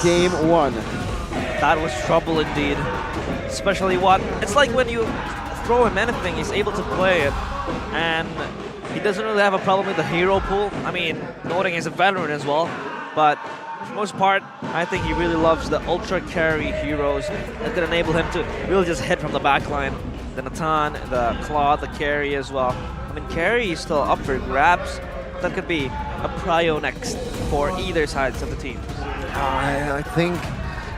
game 1. That was trouble indeed. Especially what? It's like when you throw him anything, he's able to play it. And he doesn't really have a problem with the hero pool. I mean, noting he's a veteran as well. But for the most part, I think he really loves the ultra carry heroes that can enable him to really just hit from the backline. The Tonton, the Claw, the carry as well. I mean, carry is still up for grabs. That could be a prio next for either sides of the team. I think,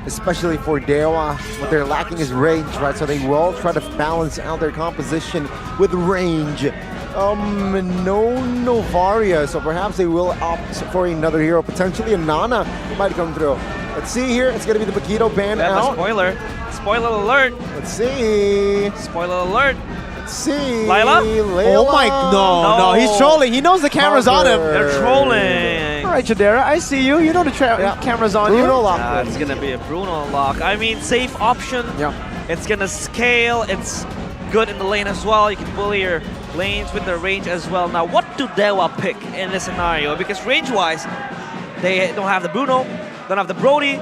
especially for Dewa, what they're lacking is range, right? So they will try to balance out their composition with range. No Novaria, so perhaps they will opt for another hero. Potentially a Nana might come through. Let's see here. It's going to be the Bakito band out. Spoiler. Spoiler alert. Let's see. Spoiler alert. Let's see. Layla? Oh my, no, he's trolling. He knows the camera's on him. They're trolling. All right, Jadera, I see you. You know the camera's on Bruno you. lock. It's going to be a Bruno lock. I mean, safe option. Yeah. It's going to scale. It's good in the lane as well. You can bully your lanes with the range as well. Now, what do Dewa pick in this scenario? Because range-wise, they don't have the Bruno, don't have the Brody.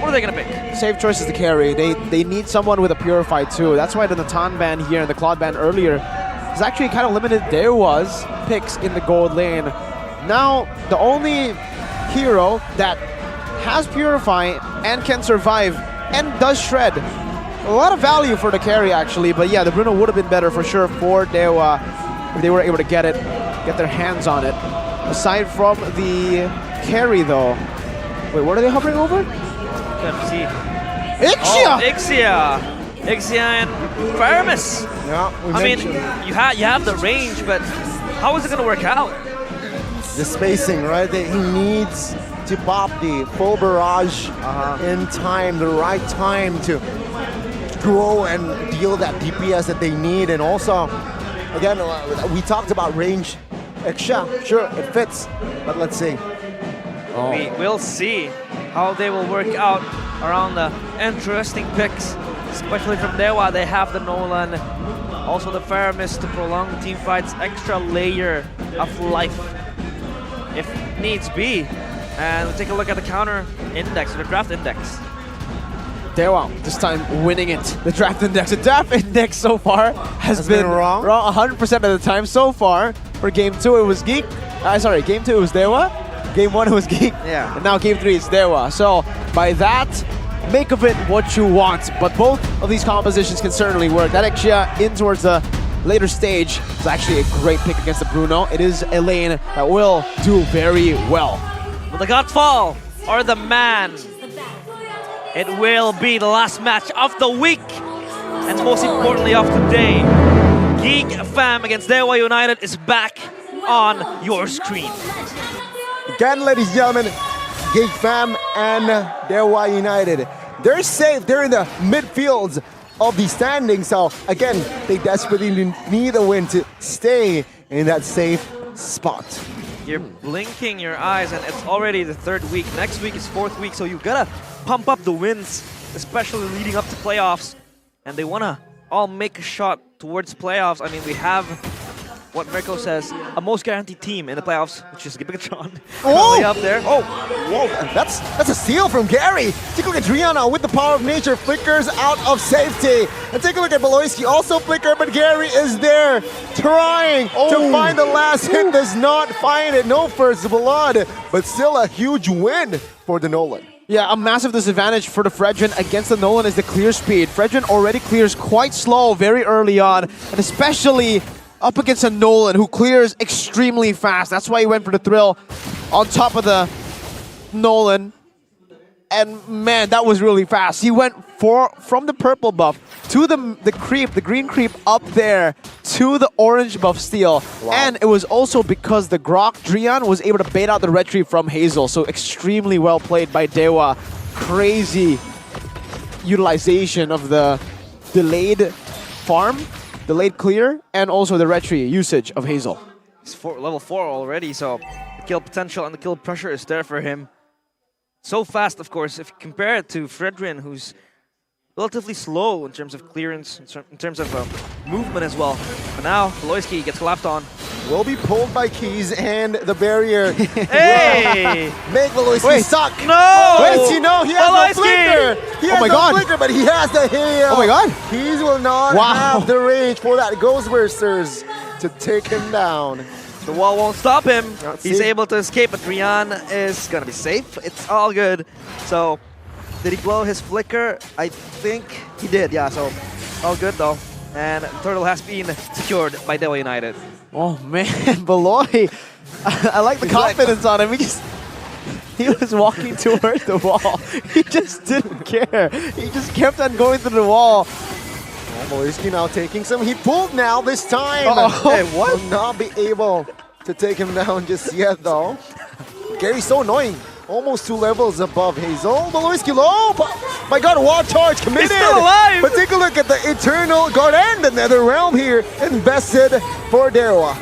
What are they going to pick? Safe choice is the carry. They need someone with a Purify too. That's why the Tonton ban here and the Claude ban earlier has actually kind of limited Dewa's picks in the gold lane. Now, the only hero that has Purify and can survive and does shred. A lot of value for the carry actually, but yeah, the Bruno would have been better for sure for Dewa if they were able to get their hands on it. Aside from the carry though. Wait, what are they hovering over? See. Ixia! Oh, Ixia and Paramus. Yeah, I mean, you have the range, but how is it going to work out? The spacing, right? He needs to pop the full barrage in time, the right time to grow and deal that DPS that they need. And also, again, we talked about range. Ixia, sure, it fits, but let's see. We will see how they will work out around the interesting picks, especially from Dewa. They have the Nolan, also the Faramis to prolong the team fight's extra layer of life, if needs be. And we'll take a look at the counter index, or the draft index. Dewa, this time winning it. The draft index. The draft index so far has been wrong 100% of the time so far. For game 2 it was Geek. Sorry, game 2 it was Dewa. Game 1 it was Geek. Yeah. And now game 3 it's Dewa. So by that, make of it what you want. But both of these compositions can certainly work. That Ixia in towards the later stage is actually a great pick against the Bruno. It is a lane that will do very well. Will the God fall or the man? It will be the last match of the week, and most importantly of the day. Geek Fam against Dewa United is back on your screen. Again, ladies and gentlemen, Geek Fam and Dewa United. They're safe. They're in the midfields of the standings. So again, they desperately need a win to stay in that safe spot. You're blinking your eyes, and it's already the 3rd week. Next week is 4th week, so you gotta pump up the wins, especially leading up to playoffs. And they wanna all make a shot towards playoffs. I mean, we have what Mirko says, a most guaranteed team in the playoffs, which is Gigatron. Currently up there. Oh, whoa, that's a steal from Gary. Take a look at Driana with the power of nature, flickers out of safety. And take a look at Beloyski, also flicker, but Gary is there trying to find the last hit, does not find it. No first blood, but still a huge win for the Nolan. Yeah, a massive disadvantage for the Fredrin against the Nolan is the clear speed. Fredrin already clears quite slow very early on, and especially up against a Nolan who clears extremely fast. That's why he went for the thrill on top of the Nolan. And man, that was really fast. He went from the purple buff to the creep, the green creep up there to the orange buff steal. Wow. And it was also because the Grok Drian was able to bait out the retreat from Hazel. So extremely well played by Dewa. Crazy utilization of the delayed farm, delayed clear, and also the retreat usage of Hazel. He's level 4 already, so the kill potential and the kill pressure is there for him. So fast, of course, if you compare it to Fredrin, who's relatively slow in terms of clearance, in terms of movement as well. But now, Beloyski gets clapped on. Will be pulled by Keys and the barrier. Hey! Make Beloyski suck. No! Wait, you know, He has my no God. flicker, but he has the heal. Oh my God. He will not Wow. have the range for that Ghostbursters to take him down. The wall won't stop him. Let's He's see. able to escape, but Rian is gonna be safe. It's all good. So, did he blow his flicker? I think he did, yeah, so all good though. And Turtle has been secured by Dewa United. Oh man, Beloy. I like the He's like- confidence on him. He was walking towards the wall. He just didn't care. He just kept on going through the wall. Moliski now taking some. He pulled now this time. Uh-oh. Hey, what? Will not be able to take him down just yet, though. Gary's so annoying. Almost 2 levels above Hazel. Moliski low. My God, wall charge committed. He's still alive. But take a look at the Eternal Guard and the Nether Realm here invested for Dewa.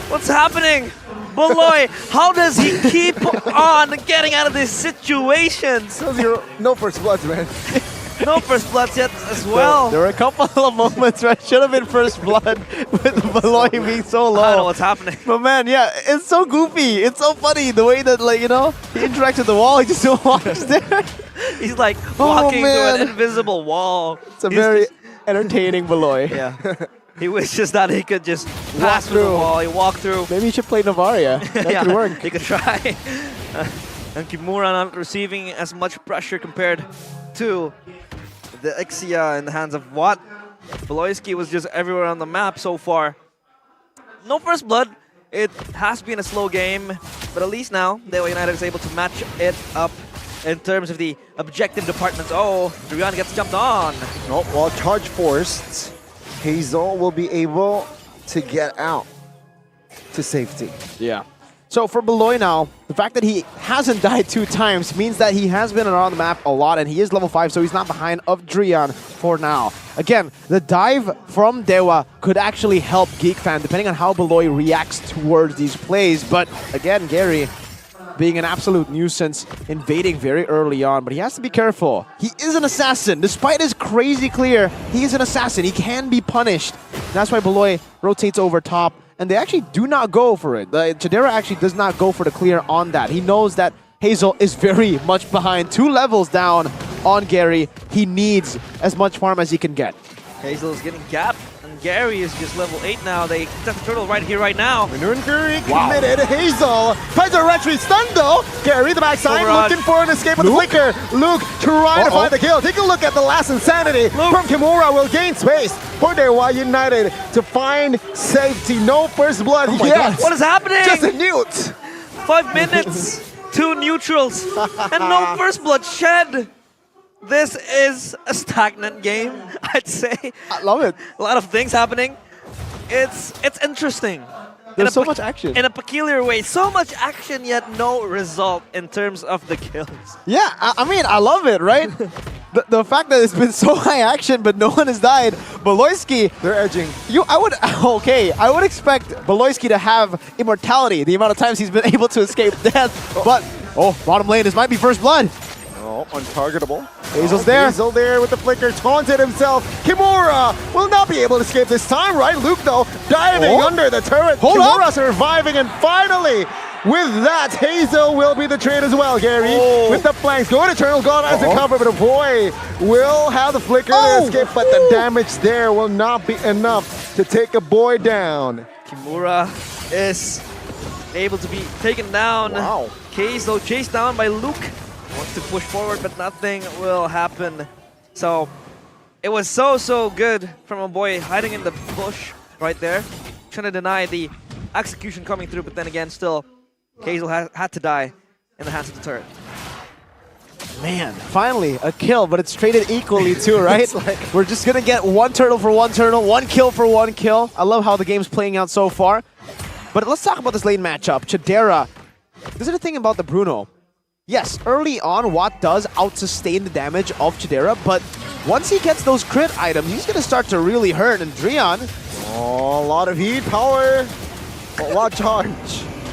What's happening? Beloy, how does he keep on getting out of these situations? No first bloods, man. No first bloods yet as well. There were a couple of moments where it should have been first blood with Beloy being so low. I don't know what's happening. But man, yeah, it's so goofy. It's so funny the way that, like, you know, he interacts with the wall. He just walks there. He's like Oh, walking through man. an invisible wall. It's a He's very just- entertaining Beloy. yeah. He wishes that he could just pass through the through. wall. He walked through. Maybe you should play Navaria. That yeah, could work. he could try. And Kimura not receiving as much pressure compared to the Ixia in the hands of Watt. Beloyski was just everywhere on the map so far. No first blood. It has been a slow game, but at least now Dewa United is able to match it up in terms of the objective departments. Oh, Rian gets jumped on. No, while charge forced, Hazel will be able to get out to safety. Yeah. So for Beloy now, the fact that he hasn't died 2 times means that he has been around the map a lot, and he is level 5, so he's not behind of Drian for now. Again, the dive from Dewa could actually help Geek Fan, depending on how Beloy reacts towards these plays. But again, Gary being an absolute nuisance, invading very early on, but he has to be careful. He is an assassin. Despite his crazy clear, he is an assassin. He can be punished. That's why Beloy rotates over top, and they actually do not go for it. Chidera actually does not go for the clear on that. He knows that Hazel is very much behind, 2 levels down on Gary. He needs as much farm as he can get. Hazel is getting gapped, and Gary is just level 8 now. They set the turtle right here, right now. Enquary Wow. committed. Hazel finds a retreat stun though. Gary the backside Overrun. looking for an escape with the Luke? flicker. Luke trying to Uh-oh. find the kill. Take a look at the last insanity Luke. from Kimura. Will gain space for Dewa United to find safety. No first blood my yet. God. What is happening? Just a newt. 5 minutes, 2 neutrals, and no first blood shed. This is a stagnant game, I'd say. I love it. A lot of things happening. It's interesting. There's In a so pe- much action. In a peculiar way. So much action, yet no result in terms of the kills. Yeah, I mean, I love it, right? the fact that it's been so high action, but no one has died. Beloyski, They're edging. I would expect Beloyski to have immortality, the amount of times he's been able to escape death. But, bottom lane, this might be first blood. Oh, untargetable. Hazel's there. Hazel there with the flicker, taunted himself. Kimura will not be able to escape this time, right? Luke, though, diving under the turret. Hold Kimura up. surviving, and finally, with that, Hazel will be the trade as well, Gary. Oh. With the flanks, going Eternal God as a cover, but a boy will have the flicker to escape, but the damage there will not be enough to take a boy down. Kimura is able to be taken down. Wow. Case, though, chased down by Luke. Wants to push forward, but nothing will happen. So, it was so good from a boy hiding in the bush right there. Trying to deny the execution coming through, but then again, still, Hazel had to die in the hands of the turret. Man, finally, a kill, but it's traded equally too, right? It's like- We're just going to get 1 turtle for 1 turtle, 1 kill for 1 kill. I love how the game's playing out so far. But let's talk about this lane matchup. Chidera, this is the thing about the Bruno. Yes, early on, Watt does out-sustain the damage of Chidera, but once he gets those crit items, he's going to start to really hurt. And Drian, Oh, a lot of heat power. But what charge?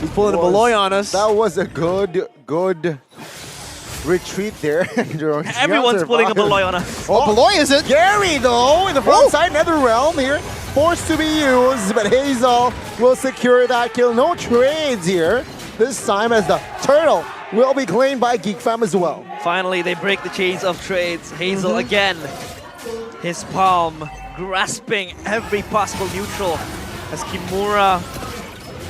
he's pulling a Beloy on us. That was a good retreat there. Everyone's pulling a Beloy on us. Oh, Beloy isn't. Gary, though, in the front side, Nether Realm here, forced to be used, but Hazel will secure that kill. No trades here, this time as the turtle will be claimed by Geek Fam as well. Finally, they break the chains of trades. Hazel again. His palm grasping every possible neutral as Kimura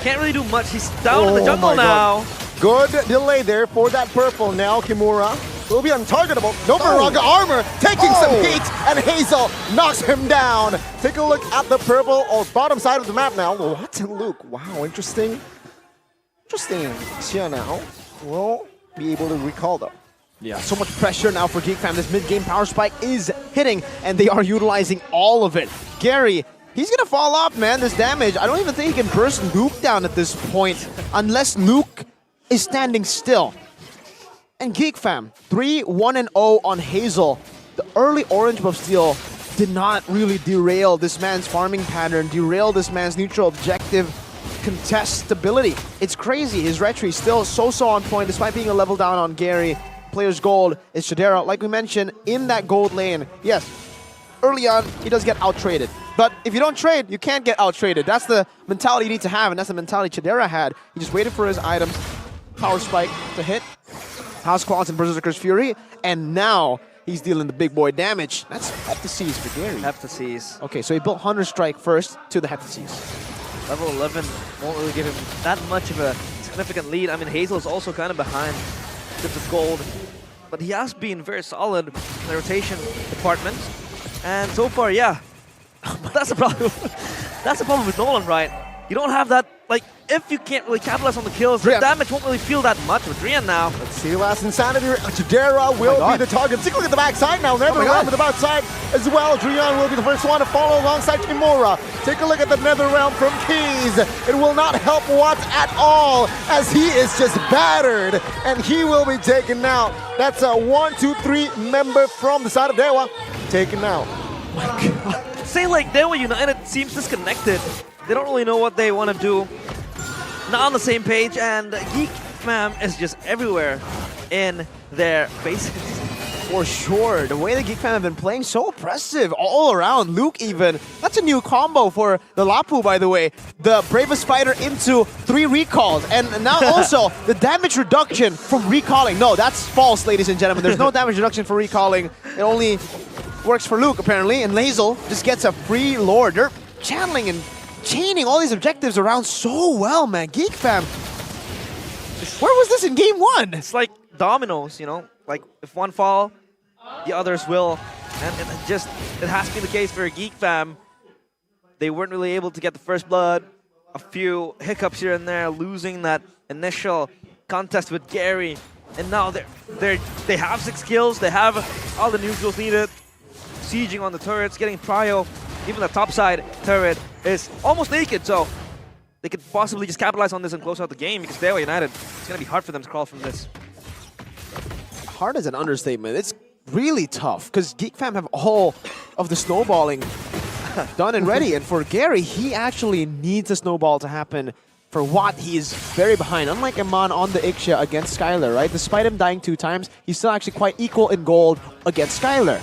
can't really do much. He's down in the jungle now. Good delay there for that purple. Now Kimura will be untargetable. No Baraga armor taking some heat, and Hazel knocks him down. Take a look at the purple or bottom side of the map now. What? Luke, wow, interesting. Interesting. Xia now will be able to recall though. Yeah, so much pressure now for Geek Fam. This mid-game power spike is hitting, and they are utilizing all of it. Gary, he's gonna fall off, man, this damage. I don't even think he can burst Luke down at this point, unless Luke is standing still. And Geek Fam, 3-1-0 on Hazel. The early orange buff steal did not really derail this man's farming pattern, derail this man's neutral objective contest stability. It's crazy. His retry still so on point, despite being a level down on Gary. Player's gold is Shadera. Like we mentioned, in that gold lane, yes, early on, he does get out-traded. But if you don't trade, you can't get out-traded. That's the mentality you need to have, and that's the mentality Shadera had. He just waited for his items, power spike to hit, House Quads and Berserker's Fury, and now he's dealing the big boy damage. That's Heptases for Gary. Heptases. Okay, so he built Hunter Strike first to the Heptases. Level 11 won't really give him that much of a significant lead. I mean, Hazel is also kind of behind bits of gold, but he has been very solid in the rotation department. And so far, yeah, but that's the problem. That's the problem with Nolan, right? You don't have that, like, if you can't really capitalize on the kills, the damage won't really feel that much with Rian now. Let's see last insanity. Chidera will be the target. Take a look at the backside now. Nether Realm with the backside as well. Drian will be the first one to follow alongside Kimura. Take a look at the Nether Realm from Keys. It will not help Watts at all as he is just battered and he will be taken out. That's a 1-2-3 member from the side of Dewa taken out. Oh my god. Say like Dewa United seems disconnected. They don't really know what they want to do. Not on the same page, and Geek Fam is just everywhere in their faces. For sure. The way the Geek Fam have been playing, so oppressive all around. Luke even. That's a new combo for the Lapu, by the way. The Bravest Fighter into 3 recalls. And now also the damage reduction from recalling. No, that's false, ladies and gentlemen. There's no damage reduction for recalling. It only works for Luke, apparently. And Hazel just gets a free lord. They're channeling and chaining all these objectives around so well, man. Geek Fam. Where was this in game 1? It's like dominoes, you know? Like, if one fall, the others will. And it has been the case for Geek Fam. They weren't really able to get the first blood. A few hiccups here and there, losing that initial contest with Gary. And now they have 6 kills. They have all the neutrals needed. Sieging on the turrets, getting prio. Even the top side turret is almost naked, so they could possibly just capitalize on this and close out the game because Dewa United, it's going to be hard for them to crawl from this. Hard is an understatement. It's really tough because Geek Fam have all of the snowballing done and ready. And for Gary, he actually needs a snowball to happen. For Watt, he is very behind. Unlike Iman on the Ixia against Skylar, right? Despite him dying 2 times, he's still actually quite equal in gold against Skylar.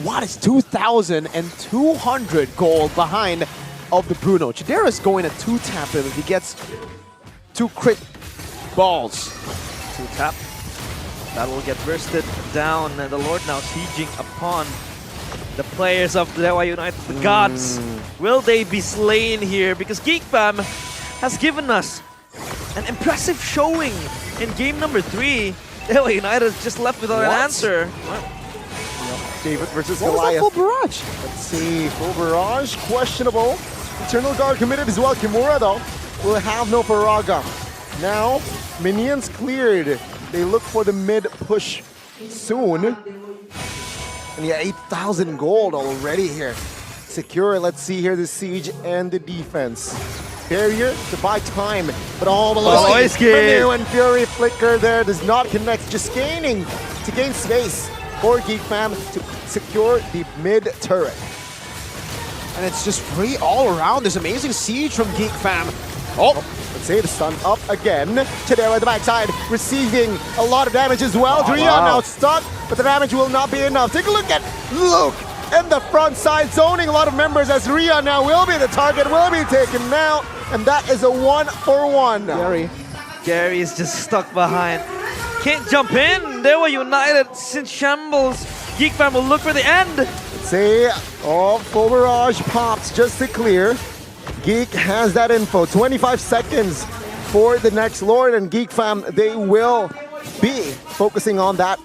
Watt is 2,200 gold behind of the Bruno. Chidera's going to 2-tap him if he gets 2 crit balls. 2-tap. That will get bursted down, and the Lord now sieging upon the players of Dewa United. The gods, will they be slain here? Because Geek Fam has given us an impressive showing in game number 3. Dewa United is just left without an answer. David versus What Goliath. was that full barrage? Let's see, full barrage, questionable. Eternal Guard committed as well. Kimura, though, will have no Paraga. Now, minions cleared. They look for the mid push soon. And yeah, 8,000 gold already here. Secure, let's see here, the siege and the defense. Barrier to buy time, but all the way. Renew and Fury Flicker there does not connect, just gaining to gain space for Geek Fam to secure the mid turret. And it's just free all around. This amazing siege from Geek Fam. Oh, let's see the stun up again. Chidera at the backside, receiving a lot of damage as well. Drian now stuck, but the damage will not be enough. Take a look at Luke in the front side, zoning a lot of members as Rian now will be the target, will be taken out, and that is a 1-for-1. Gary is just stuck behind. can't jump in. Dewa United, since shambles. Geek fam will look for the end. Say, oh, full barrage pops just to clear. Geek has that info. 25 seconds for the next Lord, and Geek fam, they will be focusing on that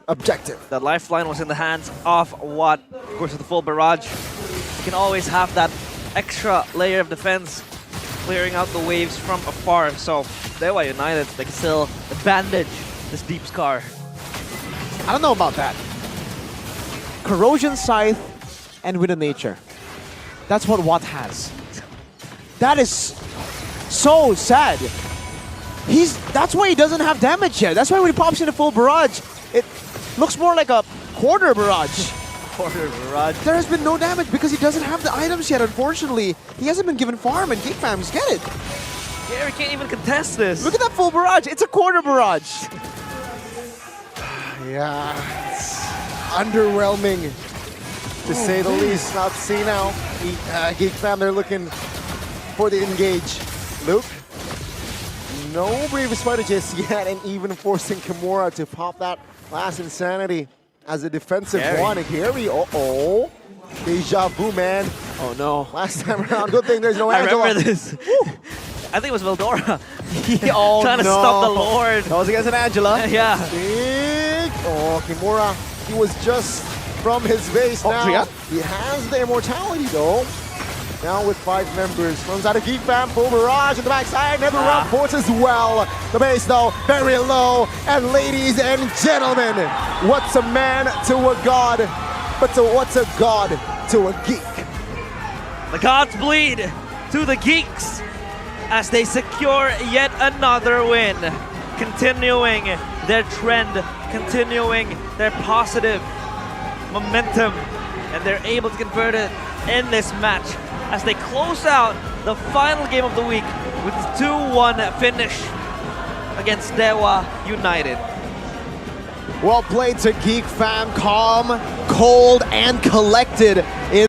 objective. The lifeline was in the hands of Watt. Of course, with the full barrage, you can always have that extra layer of defense, clearing out the waves from afar. So Dewa United, they can still bandage this deep scar. I don't know about that. Corrosion Scythe and Wind of Nature. That's what Watt has. That is so sad. That's why he doesn't have damage yet. That's why when he pops in a full barrage, it looks more like a quarter barrage. Quarter barrage. There has been no damage because he doesn't have the items yet, unfortunately. He hasn't been given farm, and Geek fams get it. Gary can't even contest this. Look at that full barrage. It's a quarter barrage. Yeah, it's underwhelming to say the least. Not see now. Geek fam, they're looking for the engage. Luke, no brave strategist yet, and even forcing Kimura to pop that last insanity as a defensive Gary. one. And Gary, uh-oh. Deja vu, man. Oh no. Last time around, good thing there's no I Angela. remember this. I think it was Veldora. Oh Trying to no. stop the Lord. That was against an Angela. Yeah. Big. Oh, Kimura, he was just from his base Oh, now. yeah. He has the immortality though. Now with 5 members, runs out of Geek fam, full barrage in the backside, never round force as well. The base though, very low. And ladies and gentlemen, what's a man to a god, but what's a god to a geek? The gods bleed to the Geeks as they secure yet another win, continuing their trend, continuing their positive momentum, and they're able to convert it in this match as they close out the final game of the week with a 2-1 finish against Dewa United. Well played to Geek fam, calm, cold, and collected in